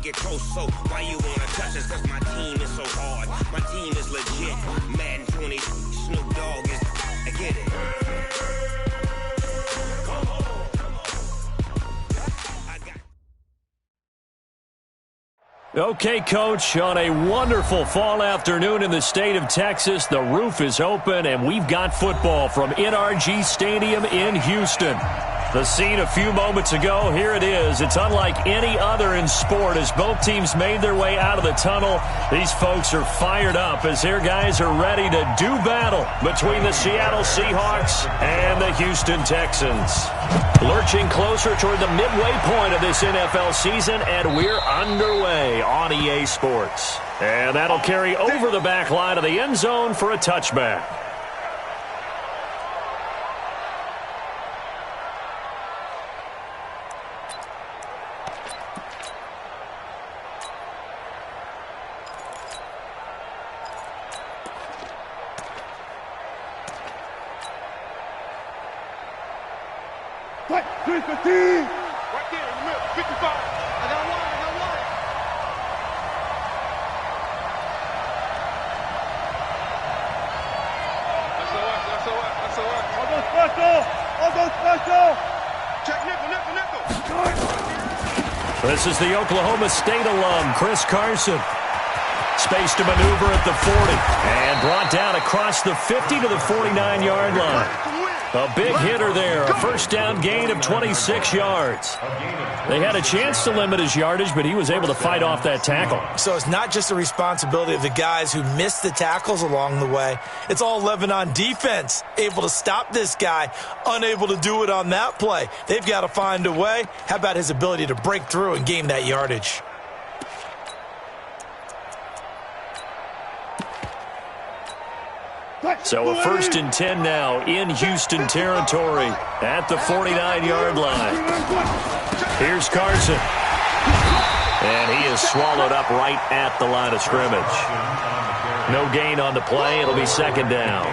get close, so why you wanna touch us? Cause my team is so hard. My team is legit. Madden 20, Snoop Dogg is, I get it. Okay, Coach, on a wonderful fall afternoon in the state of Texas, the roof is open, and we've got football from NRG Stadium in Houston. The scene a few moments ago, here it is. It's unlike any other in sport as both teams made their way out of the tunnel. These folks are fired up as their guys are ready to do battle between the Seattle Seahawks and the Houston Texans. Lurching closer toward the midway point of this NFL season, and we're underway on EA Sports. And that'll carry over the back line of the end zone for a touchback. Right there in the middle, 55. I got one. That's all right. I'll go special. Check nickel. This is the Oklahoma State alum, Chris Carson. Space to maneuver at the 40. And brought down across the 50 to the 49-yard line. A big hitter there, a first down gain of 26 yards. They had a chance to limit his yardage, but he was able to fight off that tackle. So it's not just the responsibility of the guys who missed the tackles along the way. It's all Lebanon defense, able to stop this guy, unable to do it on that play. They've got to find a way. How about his ability to break through and gain that yardage? So a 1st and 10 now in Houston territory at the 49-yard line. Here's Carson. And he is swallowed up right at the line of scrimmage. No gain on the play. It'll be 2nd down.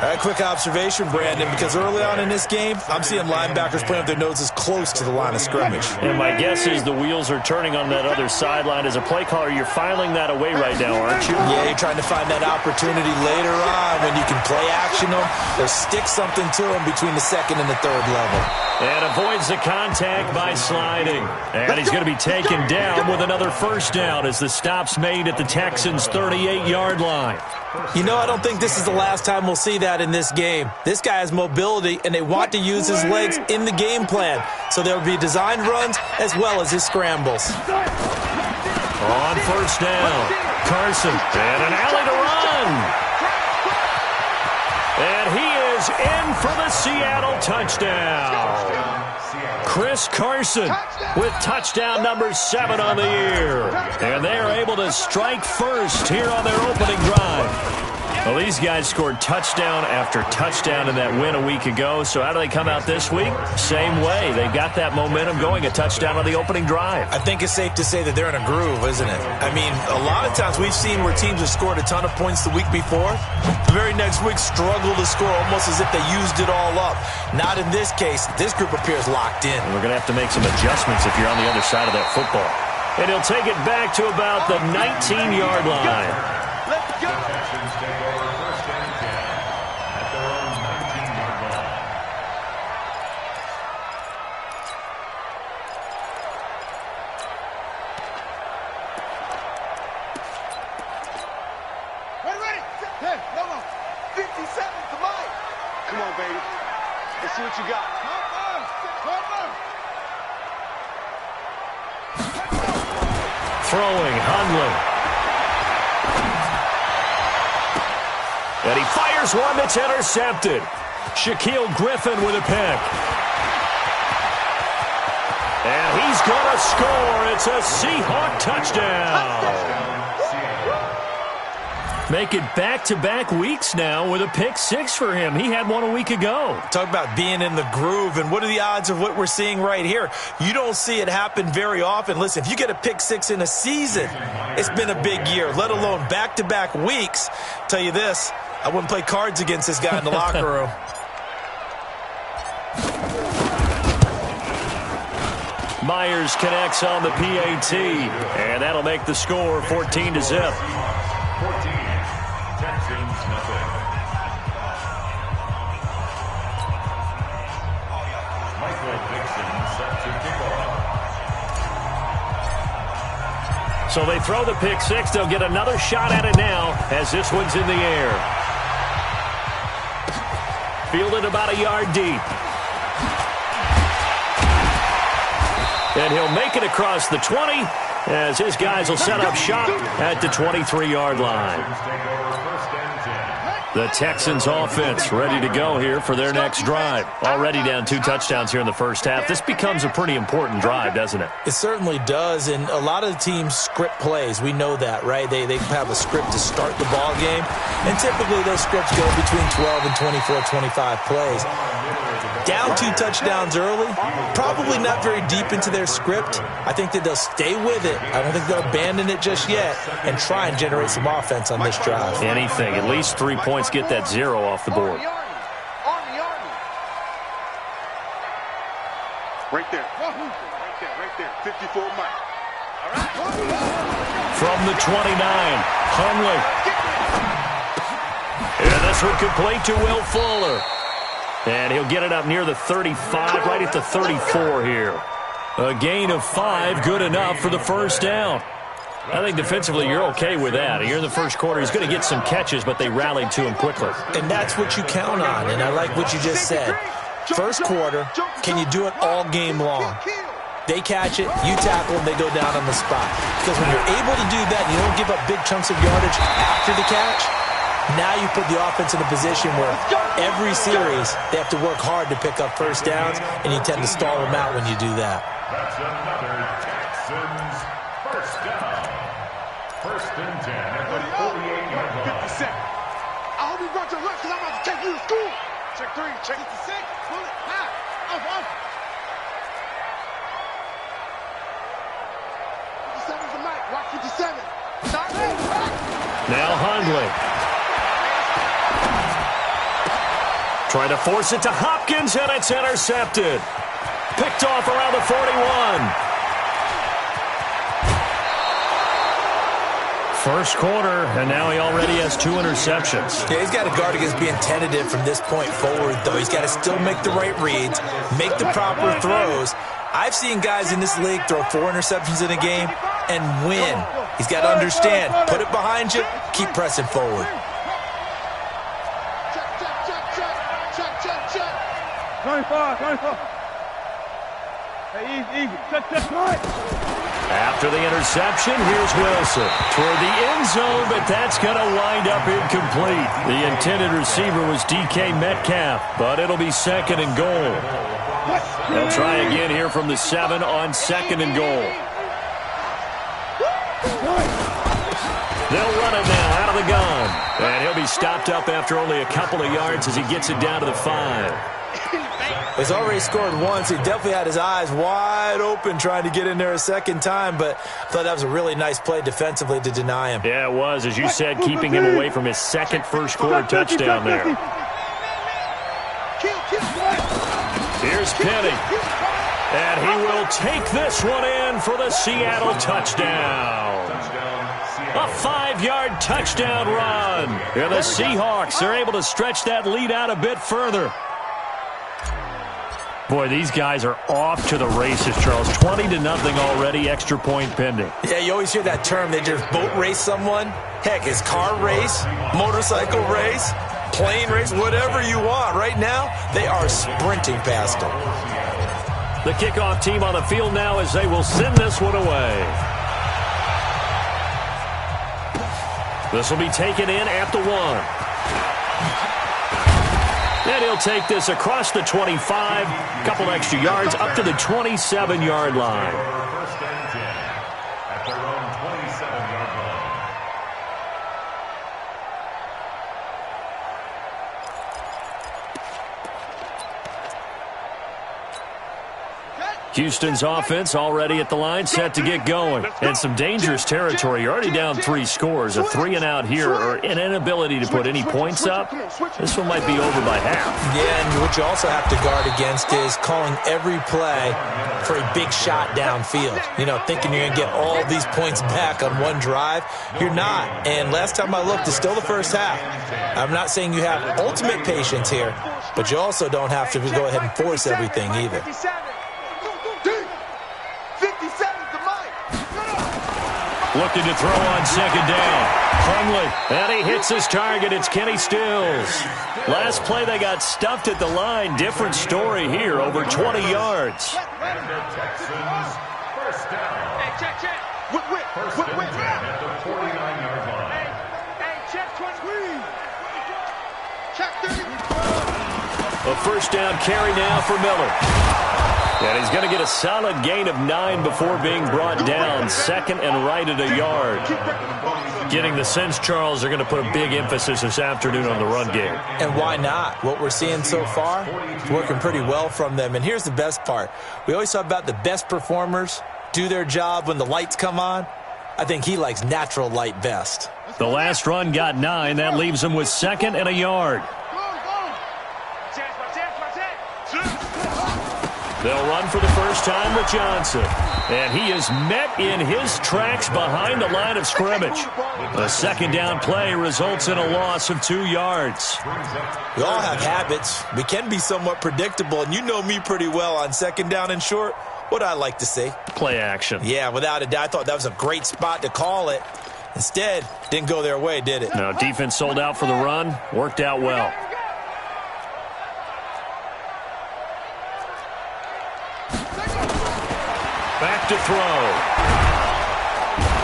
A quick observation, Brandon, because early on in this game, I'm seeing linebackers playing with their noses close to the line of scrimmage. And my guess is the wheels are turning on that other sideline. As a play caller, you're filing that away right now, aren't you? Yeah, you're trying to find that opportunity later on when you can play action them or stick something to them between the 2nd and the 3rd level. And avoids the contact by sliding. And he's going to be taken down with another 1st down as the stop's made at the Texans' 38-yard line. You know, I don't think this is the last time we'll see that in this game. This guy has mobility, and they want to use his legs in the game plan. So there will be designed runs as well as his scrambles. On 1st down, Carson, and an alley to run. And he is in for the Seattle touchdown. Chris Carson with touchdown number 7 on the year. And they are able to strike first here on their opening drive. Well, these guys scored touchdown after touchdown in that win a week ago. So how do they come out this week? Same way. They got that momentum going, a touchdown on the opening drive. I think it's safe to say that they're in a groove, isn't it? I mean, a lot of times we've seen where teams have scored a ton of points the week before. The very next week struggle to score almost as if they used it all up. Not in this case. This group appears locked in. And we're going to have to make some adjustments if you're on the other side of that football. And he'll take it back to about the 19-yard line. Let's go. Come on, baby. Let's see what you got. Throwing, Hundley. And he fires one that's intercepted. Shaquille Griffin with a pick. And he's going to score. It's a Seahawk touchdown. Make it back-to-back weeks now with a pick 6 for him. He had one a week ago. Talk about being in the groove, and what are the odds of what we're seeing right here? You don't see it happen very often. Listen, if you get a pick 6 in a season, it's been a big year, let alone back-to-back weeks. Tell you this, I wouldn't play cards against this guy in the locker room. Myers connects on the PAT, and that'll make the score 14-0. 14, Texans nothing. Michael Dixon set to kick off. So they throw the pick six. They'll get another shot at it now as this one's in the air. Fielded about a yard deep. And he'll make it across the 20 as his guys will set up shop at the 23-yard line. The Texans offense ready to go here for their next drive. Already down 2 touchdowns here in the first half. This becomes a pretty important drive, doesn't it? It certainly does, and a lot of the teams script plays. We know that, right? They have a script to start the ball game, and typically those scripts go between 12 and 24, 25 plays. Down 2 touchdowns early, probably not very deep into their script. I think that they'll stay with it. I don't think they'll abandon it just yet and try and generate some offense on this drive. Anything, at least 3 points, get that 0 off the board. Right there. Right there. 54 Mike. From the 29, Hunley. And this one complete to Will Fuller. And he'll get it up near the 35, right at the 34 here. A gain of 5, good enough for the first down. I think defensively you're okay with that. Here in the first quarter, he's going to get some catches, but they rallied to him quickly. And that's what you count on, and I like what you just said. First quarter, can you do it all game long? They catch it, you tackle, and they go down on the spot. Because when you're able to do that, and you don't give up big chunks of yardage after the catch, now you put the offense in a position where every series they have to work hard to pick up first downs, and you tend to stall them out when you do that. That's another Texans first down. First and 10 at the 48-yard line. 57. I hope you brought your lunch because I'm about to take you to school. Check 3, check 56. Pull it. Now. Off. 57's the mic. Watch 57. Start it. Now Hundley. Trying to force it to Hopkins, and it's intercepted. Picked off around the 41. First quarter, and now he already has 2 interceptions. Yeah, he's got to guard against being tentative from this point forward, though. He's got to still make the right reads, make the proper throws. I've seen guys in this league throw 4 interceptions in a game and win. He's got to understand, put it behind you, keep pressing forward. 25. Hey, easy. Check. After the interception, here's Wilson toward the end zone, but that's going to wind up incomplete. The intended receiver was DK Metcalf, but it'll be 2nd and goal. They'll try again here from the 7 on 2nd and goal. They'll run it now out of the gun, and he'll be stopped up after only a couple of yards as he gets it down to the 5. He's already scored once. He definitely had his eyes wide open trying to get in there a second time, but I thought that was a really nice play defensively to deny him. Yeah, it was, as you said, keeping him away from his 2nd first-quarter touchdown there. Here's Penny, and he will take this one in for the Seattle touchdown. A 5-yard touchdown run. And the Seahawks are able to stretch that lead out a bit further. Boy, these guys are off to the races, Charles. 20-0 already, extra point pending. Yeah, you always hear that term. They just boat race someone. Heck, it's car race, motorcycle race, plane race, whatever you want. Right now, they are sprinting past them. The kickoff team on the field now as they will send this one away. This will be taken in at the 1. And he'll take this across the 25, couple extra yards, up to the 27-yard line. First and 10 at their own 27-yard line. Houston's offense already at the line, set to get going. And some dangerous territory. You're already down 3 scores. A 3-and-out here, or an inability to put any points up. This one might be over by half. Yeah, and what you also have to guard against is calling every play for a big shot downfield. You know, thinking you're going to get all these points back on one drive. You're not. And last time I looked, it's still the first half. I'm not saying you have ultimate patience here, but you also don't have to go ahead and force everything either. Looking to throw on second down. Hungley, and he hits his target. It's Kenny Stills. Last play, they got stuffed at the line. Different story here, over 20 yards. And the Texans, first down. Hey, check. First and 10 at the 49-yard line. Hey, check 20. Check 30. A first down carry now for Miller. And he's going to get a solid gain of 9 before being brought down. Second and right at a yard. Getting the sense, Charles, they're going to put a big emphasis this afternoon on the run game. And why not? What we're seeing so far is working pretty well from them. And here's the best part. We always talk about the best performers do their job when the lights come on. I think he likes natural light best. The last run got 9. That leaves him with second and a yard. They'll run for the first time with Johnson. And he is met in his tracks behind the line of scrimmage. A second down play results in a loss of 2 yards. We all have habits. We can be somewhat predictable, and you know me pretty well on second down and short. What I like to see? Play action. Yeah, without a doubt. I thought that was a great spot to call it. Instead, didn't go their way, did it? No, defense sold out for the run. Worked out well. Back to throw.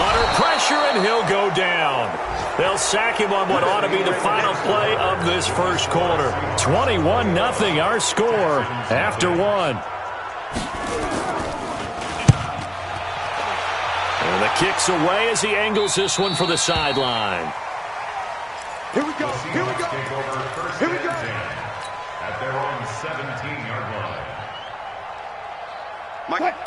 Under pressure, and he'll go down. They'll sack him on what ought to be the final play of this first quarter. 21-0 our score after 1. And the kick's away as he angles this one for the sideline. Here we go. Here we go. Here we go. At their own 17-yard line.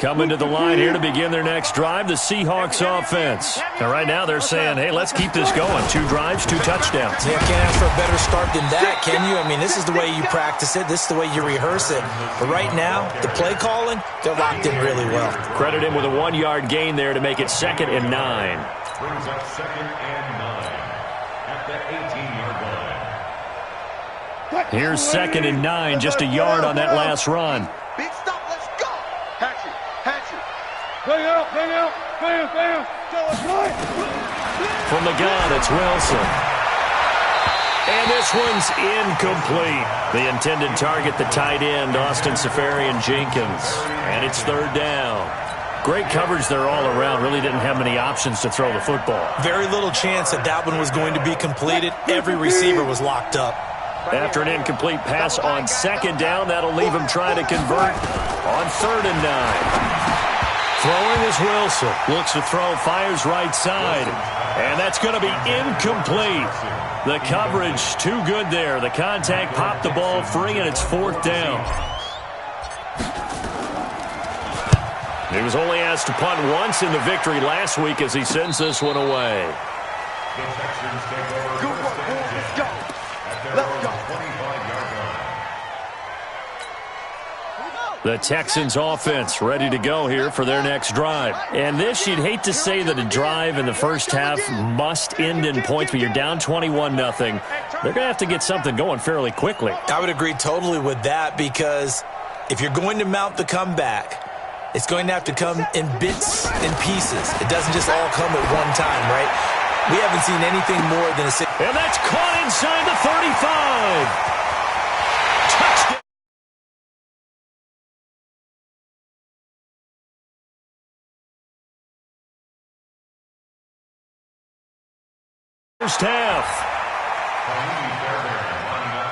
Coming to the line here to begin their next drive, the Seahawks offense. And right now they're saying, hey, let's keep this going. 2 drives, 2 touchdowns. Yeah, can't ask for a better start than that, can you? I mean, this is the way you practice it. This is the way you rehearse it. But right now, the play calling, they're locked in really well. Credit him with a 1-yard gain there to make it second and 9. Brings up second and 9 at the 18-yard line. Here's second and 9, just a yard on that last run. Big stop, let's go. Hatchet. Bring out. Bam. From the gun, it's Wilson. And this one's incomplete. The intended target, the tight end, Austin Seferian-Jenkins. And it's third down. Great coverage there all around. Really didn't have many options to throw the football. Very little chance that one was going to be completed. Every receiver was locked up. After an incomplete pass on second down, that'll leave him trying to convert on third and 9. Throwing is Wilson. Looks to throw, fires right side. And that's going to be incomplete. The coverage too good there. The contact popped the ball free, and it's fourth down. He was only asked to punt once in the victory last week as he sends this one away. The Texans take over. Good work, boys. Let's go. Let's go. 25-yard line. The Texans offense ready to go here for their next drive. And this, you'd hate to say that a drive in the first half must end in points, but you're down 21-0. They're going to have to get something going fairly quickly. I would agree totally with that, because if you're going to mount the comeback, it's going to have to come in bits and pieces. It doesn't just all come at one time, right? We haven't seen anything more than a... And that's caught inside the 35. Touchdown. First half.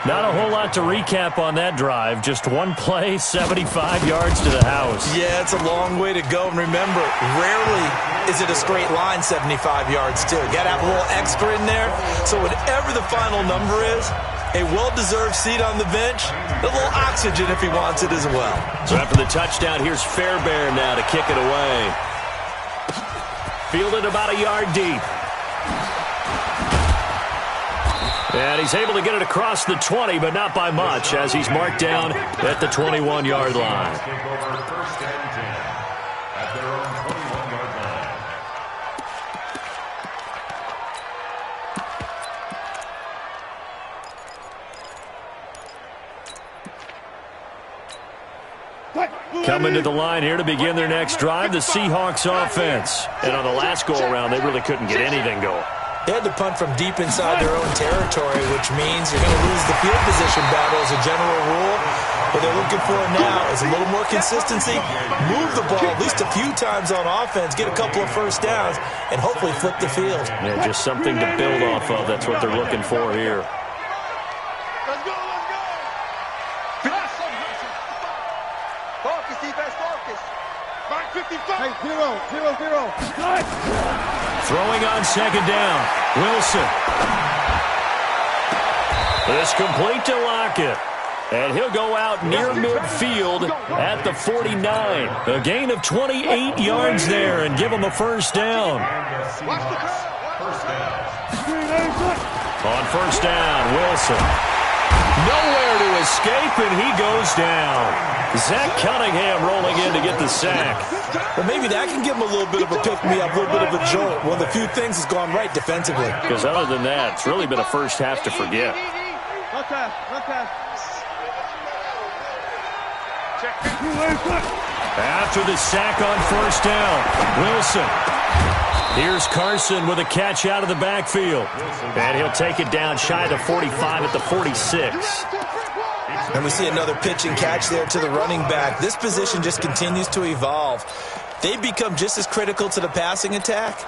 Not a whole lot to recap on that drive. Just one play, 75 yards to the house. Yeah, it's a long way to go. And remember, rarely is it a straight line 75 yards, too. You got to have a little extra in there. So whatever the final number is, A well-deserved seat on the bench. A little oxygen if he wants it as well. So after the touchdown, here's Fairbairn now to kick it away. Fielded about a yard deep. And he's able to get it across the 20, but not by much, as he's marked down at the 21-yard line. Take over first and 10 at their own 21-yard line. Coming to the line here to begin their next drive, the Seahawks offense. And on the last go-around, they really couldn't get anything going. They had to punt from deep inside their own territory, which means you're going to lose the field position battle as a general rule. What they're looking for now is a little more consistency, move the ball at least a few times on offense, get a couple of first downs, and hopefully flip the field. Yeah, just something to build off of. That's what they're looking for here. Let's go, let's go. Focus, defense, focus. Mark 55. Hey, 0-0-0. Throwing on second down. Wilson. It's complete to Lockett. And he'll go out near midfield at the 49. A gain of 28 yards there and give him a first down. On first down, Wilson. Nowhere to escape, and he goes down. Zach Cunningham rolling in to get the sack. Well, maybe that can give him a little bit of a pick-me-up, a little bit of a jolt. One of the few things has gone right defensively. Because other than that, it's really been a first half to forget. Okay. After the sack on first down, Wilson. Here's Carson with a catch out of the backfield. And he'll take it down shy of the 45 at the 46. And we see another pitch and catch there to the running back. This position just continues to evolve. They've become just as critical to the passing attack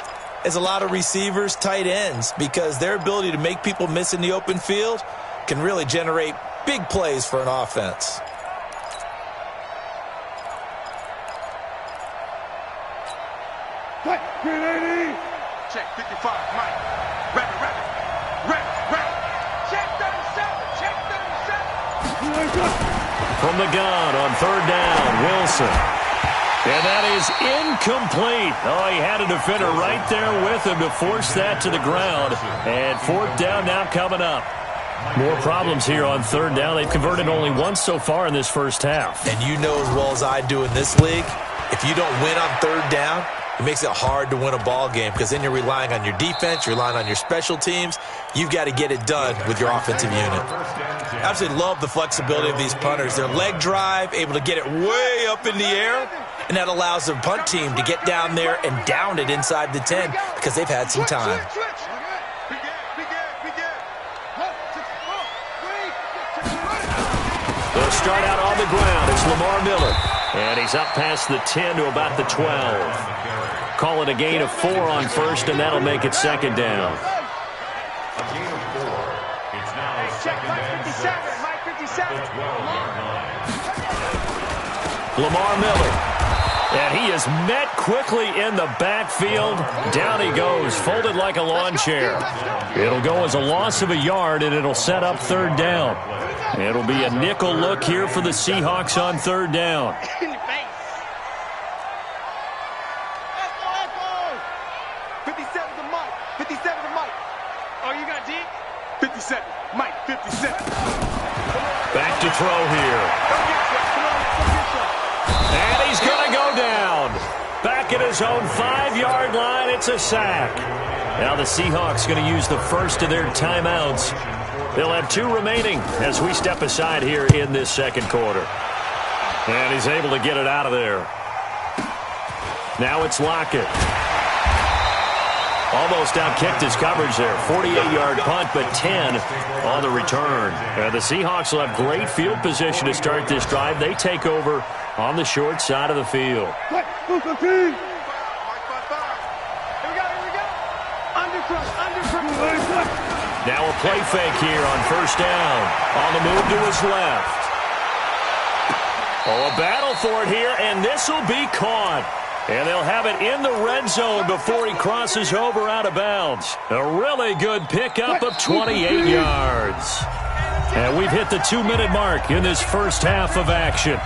as a lot of receivers, tight ends, because their ability to make people miss in the open field can really generate big plays for an offense. Check 55, Mike. Rapid. Check 37. From the gun on third down, Wilson. And that is incomplete. Oh, he had a defender right there with him to force that to the ground. And fourth down now coming up. More problems here on third down. They've converted only once so far in this first half. And you know as well as I do in this league, if you don't win on third down, it makes it hard to win a ball game because then you're relying on your defense, you're relying on your special teams. You've got to get it done with your offensive unit. Absolutely love the flexibility of these punters. Their leg drive, able to get it way up in the air, and that allows the punt team to get down there and down it inside the 10 because they've had some time. They'll start out on the ground. It's Lamar Miller. And he's up past the 10 to about the 12. Call it a gain of 4 on first, and that'll make it second down. A gain of 4. It's now second and 6. The 12-yard line. Lamar Miller. And he is met quickly in the backfield. Down he goes, folded like a lawn chair. It'll go as a loss of a yard, and it'll set up third down. It'll be a nickel look here for the Seahawks on third down. 57 to Mike. 57 to Mike. Oh, you got D? 57. Mike, 57. Back to throw here. And he's going to go down. Back at his own 5-yard line, it's a sack. Now the Seahawks going to use the first of their timeouts. They'll have 2 remaining as we step aside here in this second quarter. And he's able to get it out of there. Now it's Lockett. Almost outkicked his coverage there. 48-yard punt, but 10 on the return. The Seahawks will have great field position to start this drive. They take over on the short side of the field. Now a play fake here on first down. On the move to his left. Oh, a battle for it here, and this will be caught. And they'll have it in the red zone before he crosses over out of bounds. A really good pickup of 28 yards. And we've hit the 2-minute mark in this first half of action.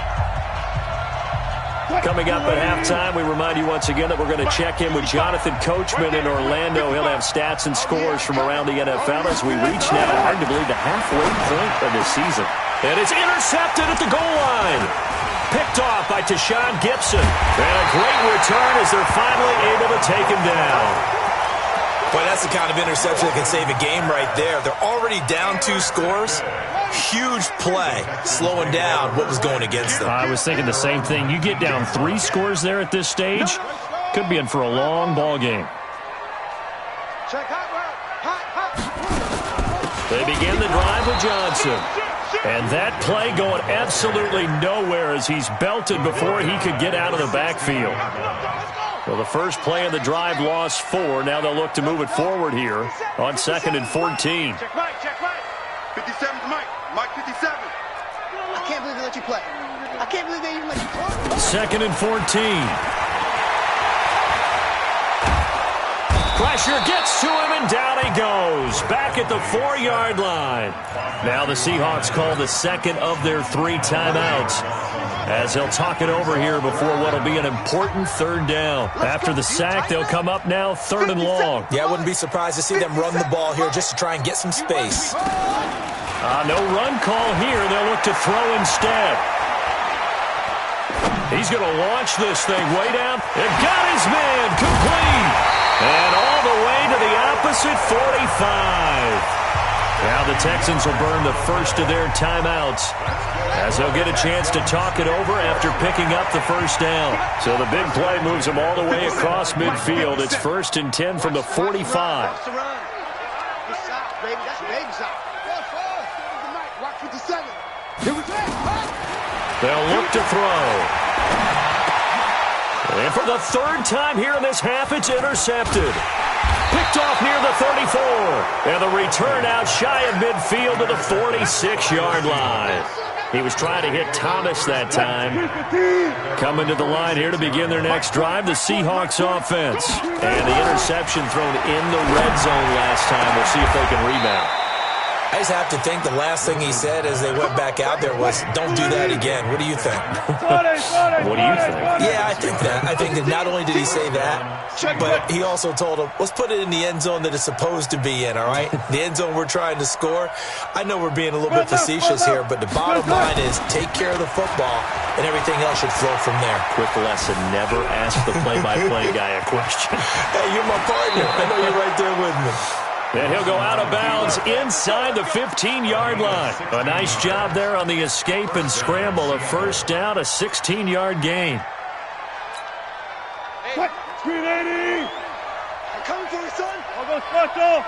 Coming up at halftime, we remind you once again that we're going to check in with Jonathan Coachman in Orlando. He'll have stats and scores from around the NFL as we reach now, hard to believe, the halfway point of the season. And it's intercepted at the goal line. Picked off by Tashawn Gibson. And a great return as they're finally able to take him down. Boy, that's the kind of interception that can save a game right there. They're already down 2 scores. Huge play, slowing down what was going against them. I was thinking the same thing. You get down 3 scores there at this stage, could be in for a long ball game. They begin the drive with Johnson. And that play going absolutely nowhere as he's belted before he could get out of the backfield. Well, the first play of the drive lost 4. Now they'll look to move it forward here on 2nd and 14. Check right. 57's Mike. Mike 57. I can't believe they let you play. I can't believe they even let you play. 2nd and 14. Pressure gets to him, and down he goes. Back at the 4-yard line. Now the Seahawks call the second of their 3 timeouts, as they'll talk it over here before what will be an important 3rd down. After the sack, they'll come up now 3rd and long. Yeah, I wouldn't be surprised to see them run the ball here just to try and get some space. No run call here. They'll look to throw instead. He's going to launch this thing way down. And got his man complete. And all the way to the opposite 45. Now the Texans will burn the first of their timeouts, as they'll get a chance to talk it over after picking up the first down. So the big play moves them all the way across midfield. It's 1st and 10 from the 45. They'll look to throw. And for the 3rd time here in this half, it's intercepted. Picked off near the 34. And the return out shy of midfield to the 46-yard line. He was trying to hit Thomas that time. Coming to the line here to begin their next drive, the Seahawks offense. And the interception thrown in the red zone last time. We'll see if they can rebound. I just have to think the last thing he said as they went back out there was, don't do that again. What do you think? What do you think? Yeah, I think that. I think that not only did he say that, but he also told him, let's put it in the end zone that it's supposed to be in, all right? The end zone we're trying to score. I know we're being a little bit facetious here, but the bottom line is take care of the football, and everything else should flow from there. Quick lesson, never ask the play-by-play guy a question. Hey, you're my partner. I know you're right there with me. And he'll go out of bounds inside the 15-yard line. A nice job there on the escape and scramble. A first down, a 16-yard gain. What? Screen 80. I'm coming for you, son. I'll go special.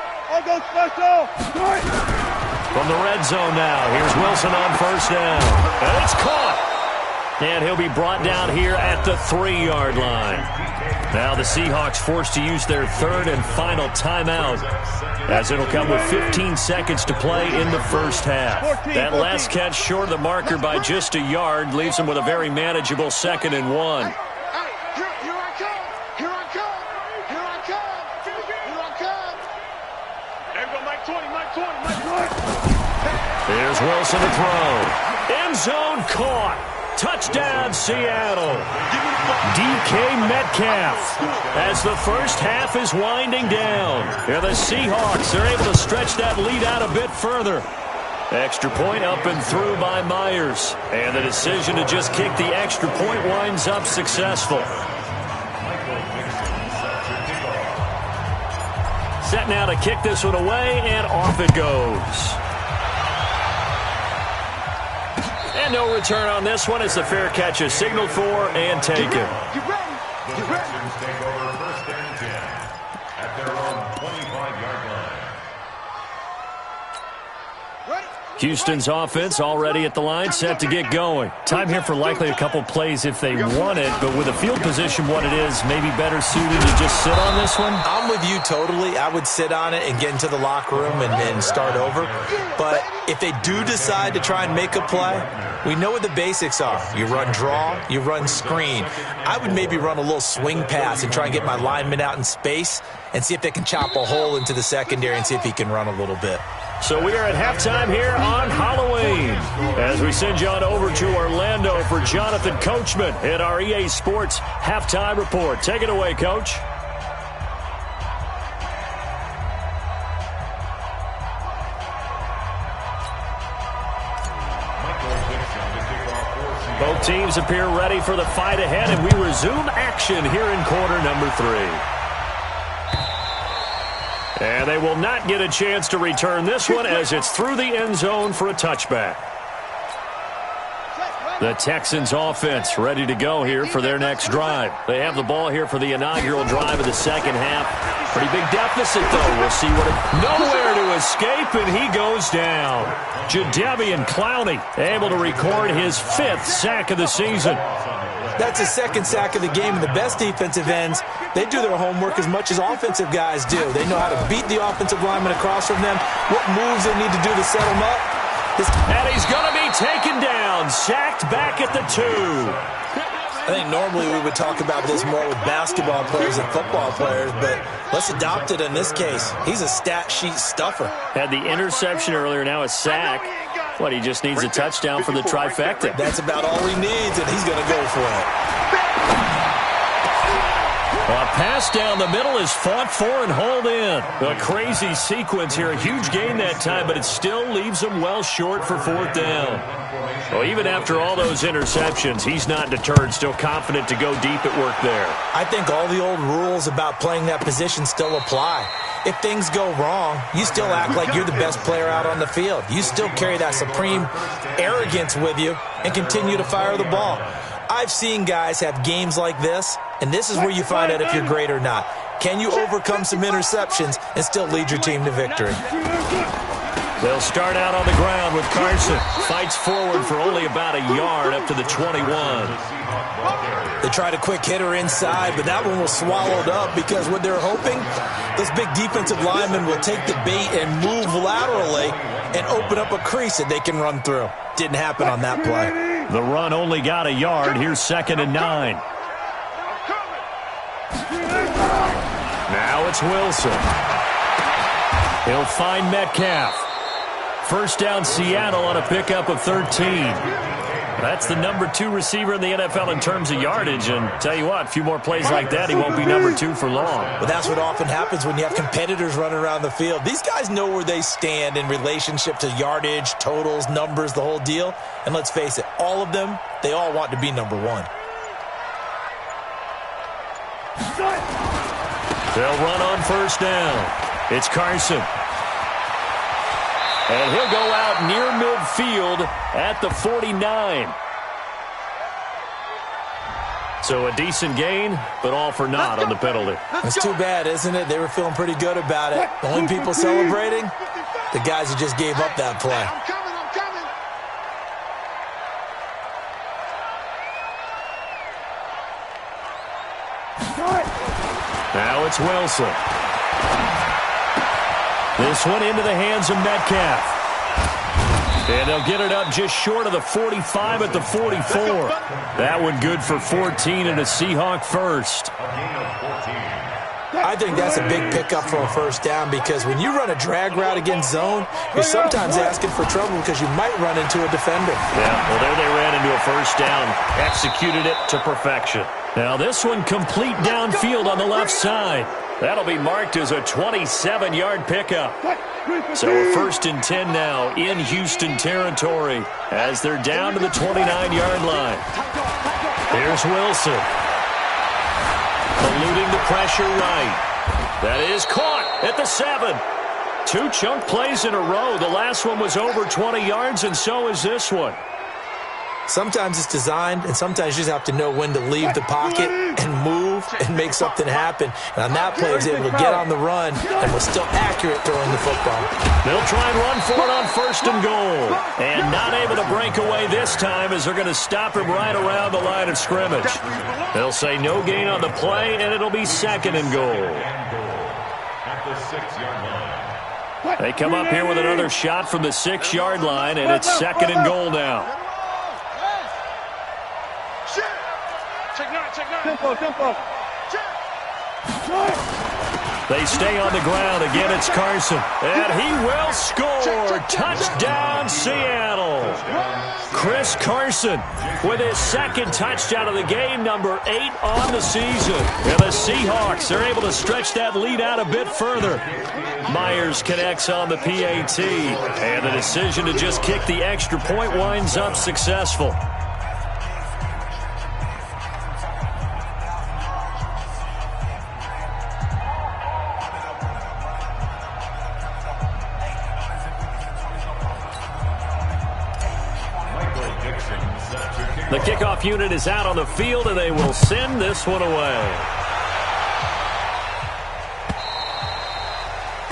From the red zone now, here's Wilson on first down. And it's caught. And he'll be brought down here at the 3-yard line. Now the Seahawks forced to use their 3rd and final timeout, as it'll come with 15 seconds to play in the first half. That last catch short of the marker by just a yard leaves them with a very manageable 2nd and 1. Here I come. There we go, Mike 20. Here's Wilson to throw. End zone caught. Touchdown, Seattle. DK Metcalf, as the first half is winding down. Here the Seahawks are able to stretch that lead out a bit further. Extra point up and through by Myers. And the decision to just kick the extra point winds up successful. Set now to kick this one away, and off it goes. And no return on this one as the fair catch is signaled for and taken. Get ready. Take over 1st and 10 at their own 25-yard line. Houston's offense already at the line, set to get going. Time here for likely a couple plays if they want it, but with the field position what it is, maybe better suited to just sit on this one? I'm with you totally. I would sit on it and get into the locker room and start over. But if they do decide to try and make a play, we know what the basics are. You run draw, you run screen. I would maybe run a little swing pass and try and get my lineman out in space and see if they can chop a hole into the secondary and see if he can run a little bit. So we are at halftime here on Halloween as we send you on over to Orlando for Jonathan Coachman at our EA Sports Halftime Report. Take it away, Coach. Both teams appear ready for the fight ahead, and we resume action here in quarter number 3. And they will not get a chance to return this one as it's through the end zone for a touchback. The Texans offense ready to go here for their next drive. They have the ball here for the inaugural drive of the second half. Pretty big deficit, though. We'll see what nowhere to escape, and he goes down. Jadeveon Clowney able to record his 5th sack of the season. That's his 2nd sack of the game, and the best defensive ends, they do their homework as much as offensive guys do. They know how to beat the offensive lineman across from them, what moves they need to do to set them up. And he's going to be taken down, sacked back at the 2. I think normally we would talk about this more with basketball players and football players, but let's adopt it in this case. He's a stat sheet stuffer. Had the interception earlier, now a sack. What, he just needs a touchdown for the trifecta. That's about all he needs, and he's going to go for it. A pass down the middle is fought for and hauled in. A crazy sequence here. A huge gain that time, but it still leaves him well short for 4th down. Well, even after all those interceptions, he's not deterred, still confident to go deep at work there. I think all the old rules about playing that position still apply. If things go wrong, you still act like you're the best player out on the field. You still carry that supreme arrogance with you and continue to fire the ball. I've seen guys have games like this, and this is where you find out if you're great or not. Can you overcome some interceptions and still lead your team to victory? They'll start out on the ground with Carson. Fights forward for only about a yard up to the 21. They tried a quick hitter inside, but that one was swallowed up because what they're hoping, those big defensive linemen will take the bait and move laterally and open up a crease that they can run through. Didn't happen on that play. The run only got a yard. Here's 2nd and 9. Now it's Wilson. He'll find Metcalf. 1st down Seattle on a pickup of 13. That's the number 2 receiver in the NFL in terms of yardage. And tell you what, a few more plays like that, he won't be number 2 for long. But that's what often happens when you have competitors running around the field. These guys know where they stand in relationship to yardage, totals, numbers, the whole deal. And let's face it, all of them, they all want to be number 1. They'll run on 1st down. It's Carson. And he'll go out near midfield at the 49. So a decent gain, but all for naught on the penalty. It's too bad, isn't it? They were feeling pretty good about it. The only people celebrating, the guys who just gave up that play. I'm coming. Now it's Wilson. This one into the hands of Metcalf. And they'll get it up just short of the 45 at the 44. That one good for 14 and a Seahawk first. I think that's a big pickup for a 1st down because when you run a drag route against zone, you're sometimes asking for trouble because you might run into a defender. Yeah, well, there they ran into a 1st down. Executed it to perfection. Now this one complete downfield on the left side. That'll be marked as a 27-yard pickup. So a 1st and 10 now in Houston territory as they're down to the 29-yard line. Here's Wilson. Eluding the pressure right. That is caught at the 7. 2 chunk plays in a row. The last one was over 20 yards, and so is this one. Sometimes it's designed, and sometimes you just have to know when to leave the pocket and move and make something happen. And on that play, he was able to get on the run and was still accurate throwing the football. They'll try and run for it on 1st and goal. And not able to break away this time as they're going to stop him right around the line of scrimmage. They'll say no gain on the play, and it'll be 2nd and goal. At the 6-yard line. They come up here with another shot from the 6-yard line, and it's 2nd and goal now. Tempo. They stay on the ground. Again, it's Carson. And he will score. Touchdown, Seattle. Chris Carson with his second touchdown of the game, number 8 on the season. And the Seahawks are able to stretch that lead out a bit further. Myers connects on the PAT. And the decision to just kick the extra point winds up successful. The kickoff unit is out on the field, and they will send this one away.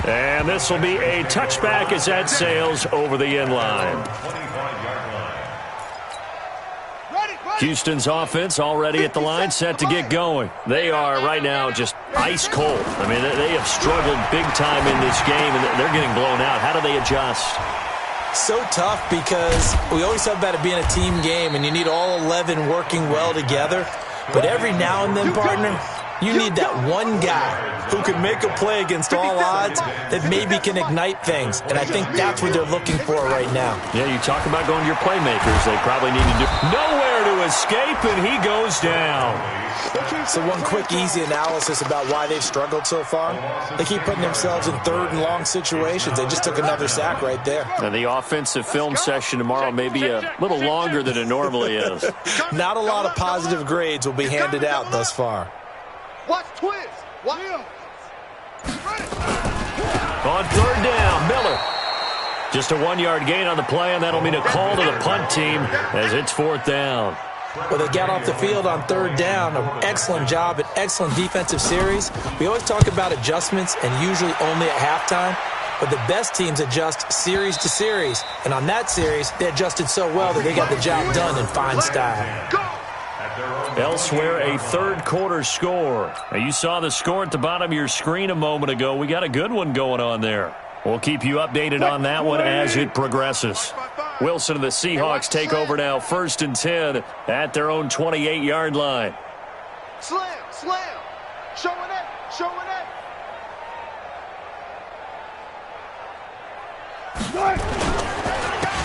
And this will be a touchback as that sails over the end line. Houston's offense already at the line, set to get going. They are right now just ice cold. I mean, they have struggled big time in this game, and they're getting blown out. How do they adjust? So tough because we always talk about it being a team game and you need all 11 working well together. But every now and then, partner, you need that one guy who can make a play against all odds that maybe can ignite things. And I think that's what they're looking for right now. Yeah, you talk about going to your playmakers. They probably need to do nowhere to escape, and he goes down. So one quick, easy analysis about why they've struggled so far. They keep putting themselves in third and long situations. They just took another sack right there. And the offensive film session tomorrow may be a little longer than it normally is. Not a lot of positive grades will be handed out thus far. Watch twist. Watch. On third down, Miller. Just a 1-yard gain on the play, and that'll mean a call to the punt team as it's 4th down. Well, they got off the field on third down. An excellent job, an excellent defensive series. We always talk about adjustments and usually only at halftime. But the best teams adjust series to series. And on that series, they adjusted so well that they got the job done in fine style. Elsewhere, a third-quarter score. Now, you saw the score at the bottom of your screen a moment ago. We got a good one going on there. We'll keep you updated on that one as it progresses. Wilson and the Seahawks take over now, 1st and 10 at their own 28-yard line. Slam. Showing it.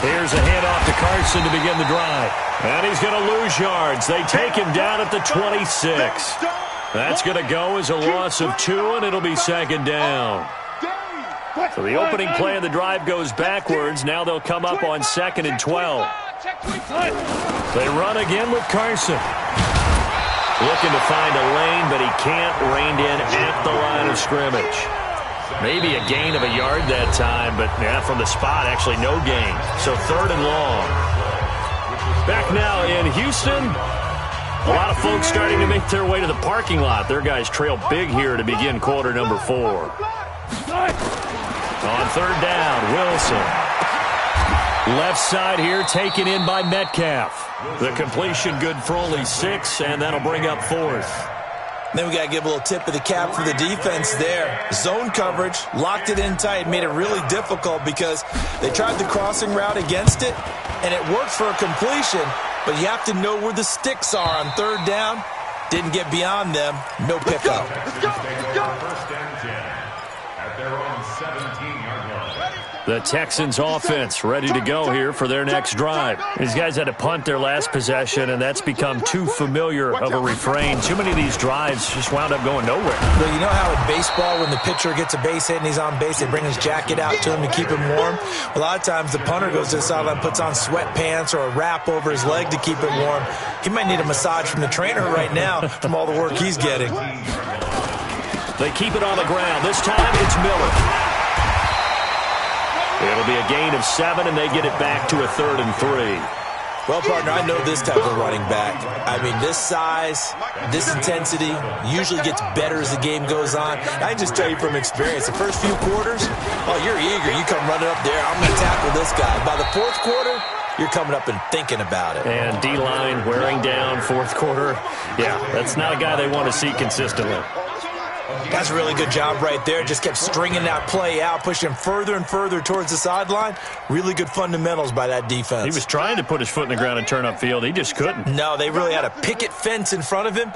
Here's a handoff to Carson to begin the drive. And he's going to lose yards. They take him down at the 26. That's going to go as a loss of 2, and it'll be 2nd down. So the opening play of the drive goes backwards. Now they'll come up on 2nd and 12. They run again with Carson. Looking to find a lane, but he can't rein in at the line of scrimmage. Maybe a gain of a yard that time, but from the spot, actually no gain. So 3rd and long. Back now in Houston. A lot of folks starting to make their way to the parking lot. Their guys trail big here to begin quarter number 4. On 3rd down, Wilson. Left side here taken in by Metcalf. The completion good for only 6, and that'll bring up 4th. Then we got to give a little tip of the cap for the defense there. Zone coverage, locked it in tight, made it really difficult because they tried the crossing route against it, and it worked for a completion, but you have to know where the sticks are on 3rd down. Didn't get beyond them. No pickup. Let's go. 1st and 10 at their own 17-yard line. The Texans offense ready to go here for their next drive. These guys had to punt their last possession, and that's become too familiar of a refrain. Too many of these drives just wound up going nowhere. Well, you know how in baseball when the pitcher gets a base hit and he's on base, they bring his jacket out to him to keep him warm? A lot of times the punter goes to the sideline, puts on sweatpants or a wrap over his leg to keep it warm. He might need a massage from the trainer right now from all the work he's getting. They keep it on the ground. This time it's Miller. It'll be a gain of 7, and they get it back to a 3rd and 3. Well, partner, I know this type of running back. I mean, this size, this intensity usually gets better as the game goes on. I can just tell you from experience, the first few quarters, oh, you're eager. You come running up there, I'm going to tackle this guy. By the 4th quarter, you're coming up and thinking about it. And D-line wearing down 4th quarter. Yeah, that's not a guy they want to see consistently. That's a really good job right there. Just kept stringing that play out, pushing further and further towards the sideline. Really good fundamentals by that defense. He was trying to put his foot in the ground and turn upfield. He just couldn't. No, they really had a picket fence in front of him.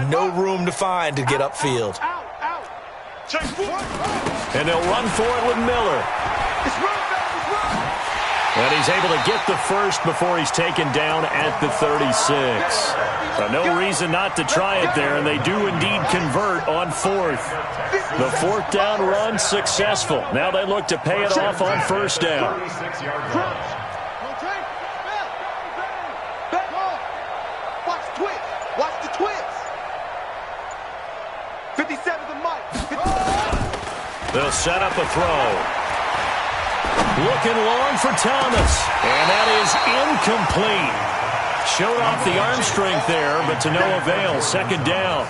No room to find to get upfield. And they'll run for it with Miller. And he's able to get the first before he's taken down at the 36. So no reason not to try it there, and they do indeed convert on fourth. The fourth down run successful. Now they look to pay it off on first down. Watch the twist. 57 the mic. They'll set up a throw. Looking long for Thomas. And that is incomplete. Showed off the arm strength there, but to no avail. Second down.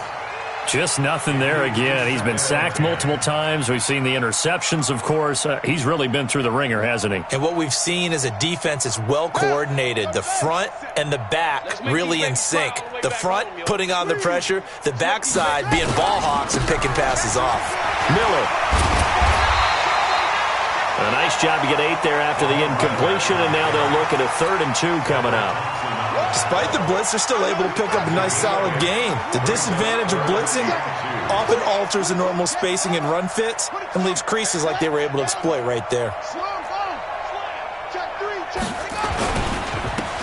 Just nothing there again. He's been sacked multiple times. We've seen the interceptions, of course. He's really been through the ringer, hasn't he? And what we've seen is a defense that's well coordinated. The front and the back really in sync. The front putting on the pressure. The backside being ball hawks and picking passes off. Miller. A nice job to get 8 there after the incompletion, and now they'll look at a 3rd and 2 coming up. Despite the blitz, they're still able to pick up a nice solid gain. The disadvantage of blitzing often alters the normal spacing and run fits and leaves creases like they were able to exploit right there.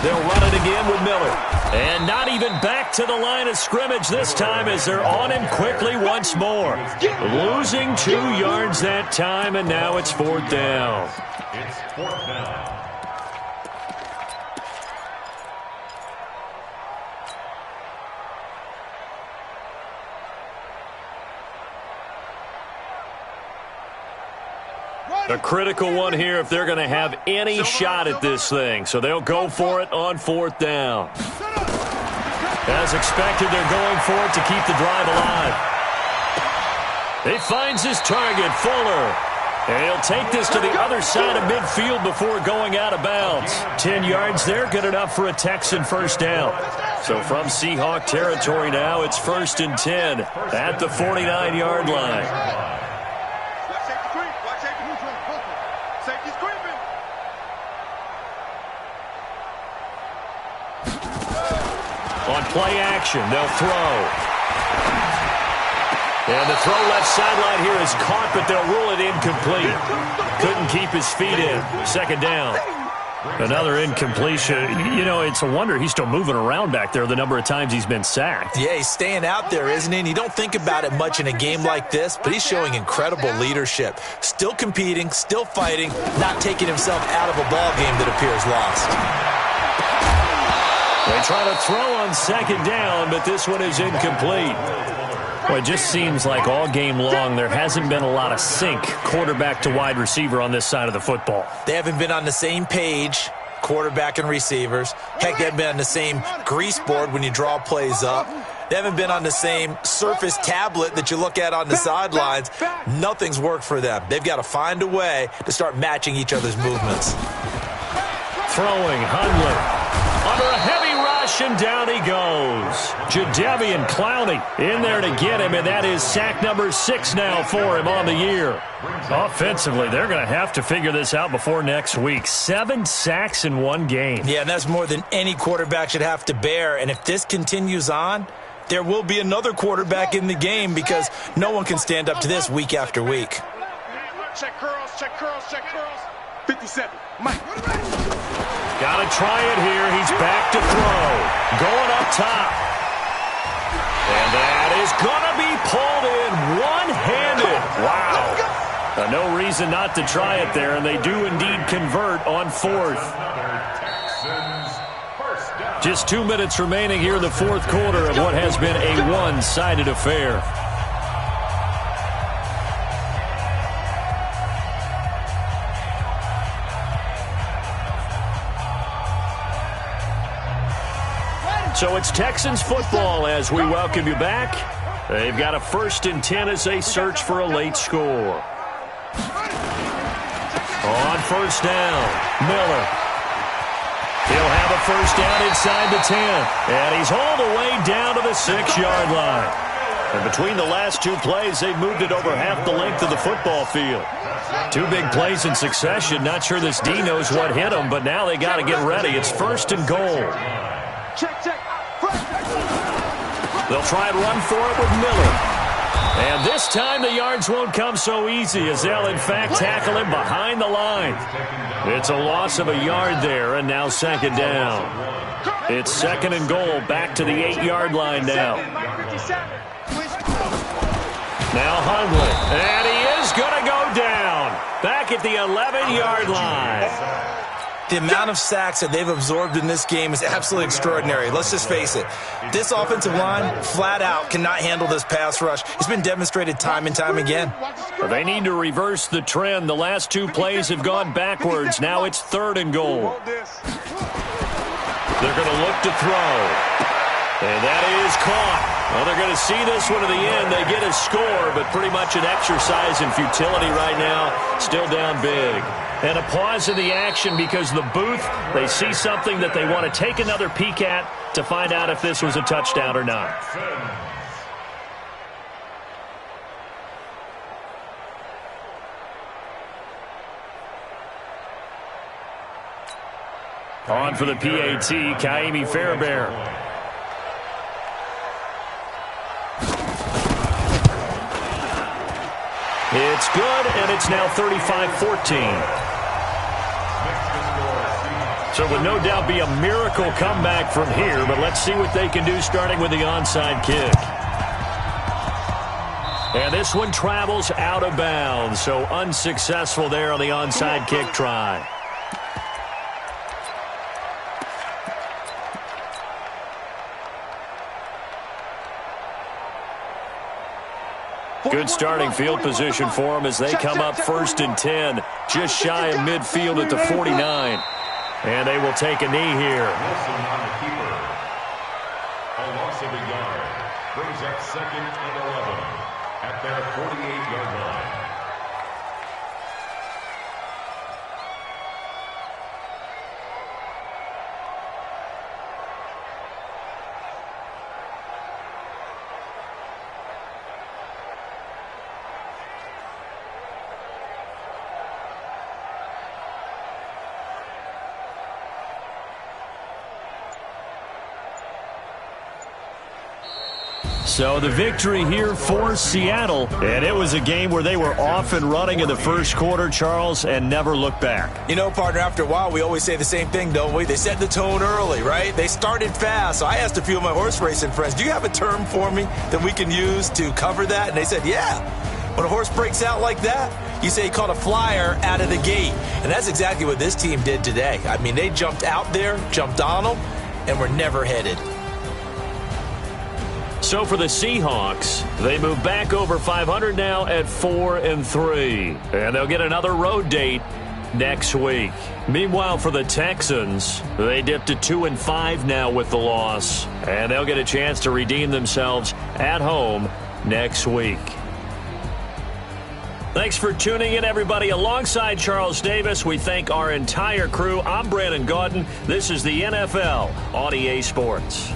They'll run it again with Miller. And not even back to the line of scrimmage this time as they're on him quickly once more. Losing 2 yards that time, and now it's 4th down. It's 4th down. A critical one here if they're going to have any shot at this thing. So they'll go for it on 4th down. As expected, they're going for it to keep the drive alive. He finds his target, Fuller. And he'll take this to the other side of midfield before going out of bounds. 10 yards there, good enough for a Texan first down. So from Seahawk territory now, it's 1st and 10 at the 49-yard line. On play action, they'll throw. And the throw left sideline here is caught, but they'll rule it incomplete. Couldn't keep his feet in. 2nd down. Another incompletion. You know, it's a wonder he's still moving around back there the number of times he's been sacked. Yeah, he's staying out there, isn't he? And you don't think about it much in a game like this, but he's showing incredible leadership. Still competing, still fighting, not taking himself out of a ball game that appears lost. They try to throw on 2nd down, but this one is incomplete. Well, it just seems like all game long there hasn't been a lot of sync quarterback to wide receiver on this side of the football. They haven't been on the same page, quarterback and receivers. Heck, they haven't been on the same grease board when you draw plays up. They haven't been on the same Surface tablet that you look at on the sidelines. Nothing's worked for them. They've got to find a way to start matching each other's movements. Throwing, Hundley. Under a heavy rush, and down he goes. Jadeveon Clowney in there to get him, and that is sack number 6 now for him on the year. Offensively, they're going to have to figure this out before next week. 7 sacks in 1 game. Yeah, and that's more than any quarterback should have to bear. And if this continues on, there will be another quarterback in the game because no one can stand up to this week after week. Check curls, check curls, check curls. 57, Mike. Got to try it here. He's back to throw. Going up top. And that is going to be pulled in one-handed. Wow. No reason not to try it there, and they do indeed convert on 4th. Just 2 minutes remaining here in the 4th quarter of what has been a one-sided affair. So it's Texans football as we welcome you back. They've got a 1st and 10 as they search for a late score. On 1st down, Miller. He'll have a 1st down inside the 10. And he's all the way down to the 6-yard line. And between the last 2 plays, they've moved it over half the length of the football field. 2 big plays in succession. Not sure this D knows what hit them, but now they got to get ready. It's 1st and goal. Check, check. They'll try and run for it with Miller. And this time the yards won't come so easy as they'll, in fact, tackle him behind the line. It's a loss of a yard there, and now second down. It's second and goal, back to the 8-yard line now. Now Hundley, and he is going to go down. Back at the 11-yard line. The amount of sacks that they've absorbed in this game is absolutely extraordinary. Let's just face it. This offensive line, flat out, cannot handle this pass rush. It's been demonstrated time and time again. They need to reverse the trend. The last 2 plays have gone backwards. Now it's third and goal. They're going to look to throw. And that is caught. Well, they're going to see this one to the end. They get a score, but pretty much an exercise in futility right now. Still down big. And a pause in the action because the booth, they see something that they want to take another peek at to find out if this was a touchdown or not. On for the PAT, Kaimi Fairbairn. It's good, and it's now 35-14. So it would no doubt be a miracle comeback from here, but let's see what they can do starting with the onside kick. And this one travels out of bounds, so unsuccessful there on the onside kick try. Good starting field position for them as they come up 1st and 10, just shy of midfield at the 49. And they will take a knee here. Wilson on the keeper. A loss of a yard brings up 2nd and 11 at their 48-yard line. So the victory here for Seattle, and it was a game where they were off and running in the first quarter, Charles, and never looked back. You know, partner, after a while, we always say the same thing, don't we? They set the tone early, right? They started fast. So I asked a few of my horse racing friends, do you have a term for me that we can use to cover that? And they said, yeah. When a horse breaks out like that, you say he caught a flyer out of the gate. And that's exactly what this team did today. I mean, they jumped out there, jumped on them, and were never headed. So for the Seahawks, they move back over 500 now at 4-3. And they'll get another road date next week. Meanwhile, for the Texans, they dipped to 2-5 now with the loss. And they'll get a chance to redeem themselves at home next week. Thanks for tuning in, everybody. Alongside Charles Davis, we thank our entire crew. I'm Brandon Gaudin. This is the NFL on EA Sports.